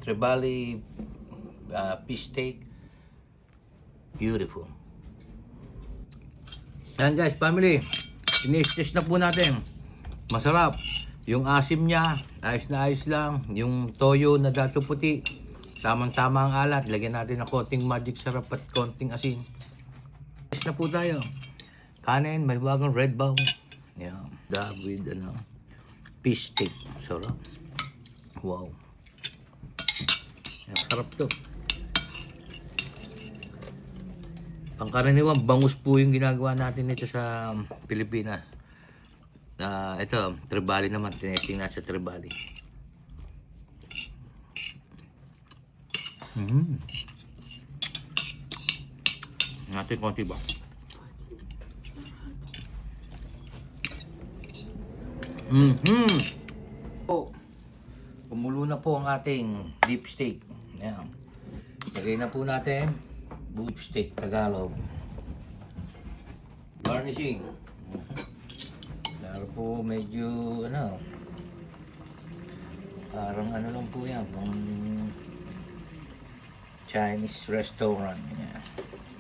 Trevally fish steak. Beautiful. Ayan guys, family. Ini-stage na po natin. Masarap. Yung asim niya, ayos na ayos lang. Yung toyo na dato puti, tamang-tama ang alat. Lagyan natin ng konting magic sarap at konting asin. Stage na po tayo. Kanin, may bagong red bao. Yeah. With fish steak. Sarap. Wow. Yan, sarap to. Pangkaraniwan, bangus po yung ginagawa natin nito sa Pilipinas. Ito, Trevally naman. Tinesting na sa Trevally. Natin konti ba? Kumulo na po ang ating beef steak. Yan. Lagay na po natin beef steak Tagalog. Garnishing. Lalo po medyo parang lang po yan, pang Chinese restaurant. Yan.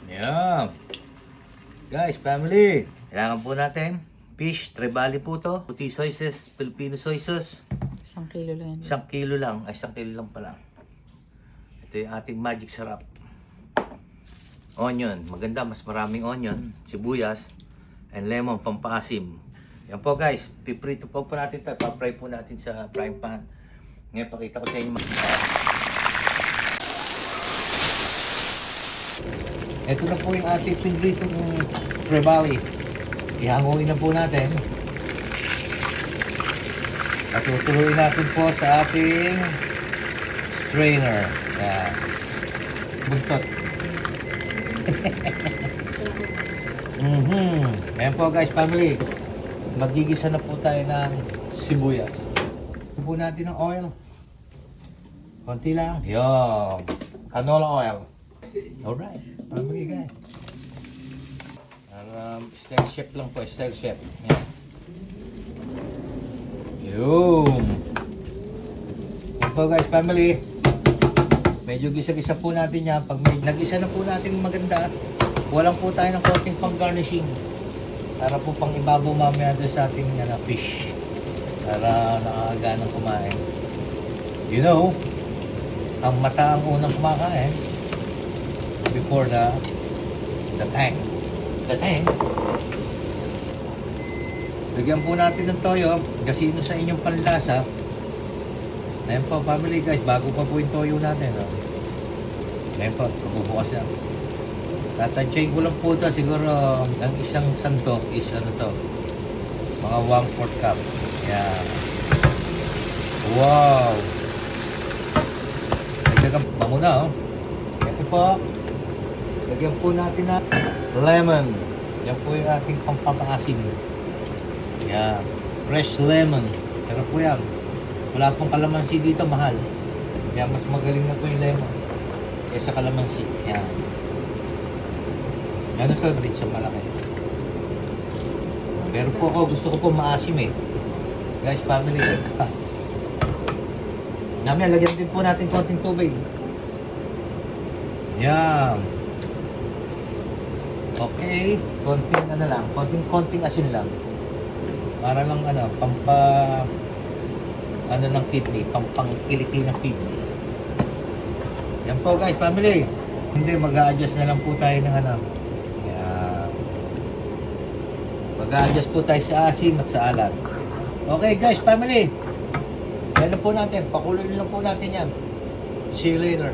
Yan. Guys, family, kailangan po natin fish, Trevally po to. Puti soy sauce, Filipino soy sauce. 1 kilo lang. 1 kilo lang. Ay, 1 kilo lang pala. Ito yung ating magic sarap. Onion. Maganda, mas maraming onion. Sibuyas. And lemon, pampaasim. Yan po guys. Piprito po natin ito. Pa-fry po natin sa frying pan. Ngayon, pakita ko sa inyo. Ito na po yung ating pinritong Trevally. Ihanguin na po natin. At tutuloy natin po sa ating strainer. Yan. Buntot. Ayan po guys, family. Magigisa na po tayo ng sibuyas. Ito po natin ng oil. Konti lang. Yan. Canola oil. Alright. Family guys. Style chef lang po. Style chef. Yan. Yun. Yan po guys, family. Medyo gisa-gisa po natin yan. Pag nag-isa na po natin maganda, walang po tayo ng konting pang-garnishing. Para po pang ibabaw mamaya doon sa ating fish. Para nakakaganang kumain. You know, ang mata ang unang kumakain before the tank. The tank. Lagyan po natin ng toyo. Kasi sa inyong panlasa. Ayan po, family guys. Bago pa po yung toyo natin. Ayan po, kabubukas na. Tatansyahin ko lang po ito. Siguro, ang isang santo is mga 1/4 cup. Ayan. Wow! Lagyan bango na, Ito po. Lagyan po natin na lemon. Yan po yung ating pampapaasim. Yan. Fresh lemon. Pero po yan. Wala pong kalamansi dito, mahal. Kaya mas magaling na po yung lemon kaysa kalamansi. Yan. Yan ito, rin siya malaki. Pero po ako, gusto ko po maasim Guys, family. Namaya, lagyan din po natin konting tubig. Yan. Okay. Konting asin lang. Para lang ng kidney, pampangkiliti ng kidney. Yan po guys, family. Hindi, mag-a-adjust na lang po tayo ng Yan. Mag-a-adjust po tayo sa asim at sa alat. Okay guys, family. Yan po natin, pakuloy lang po natin yan. See you later.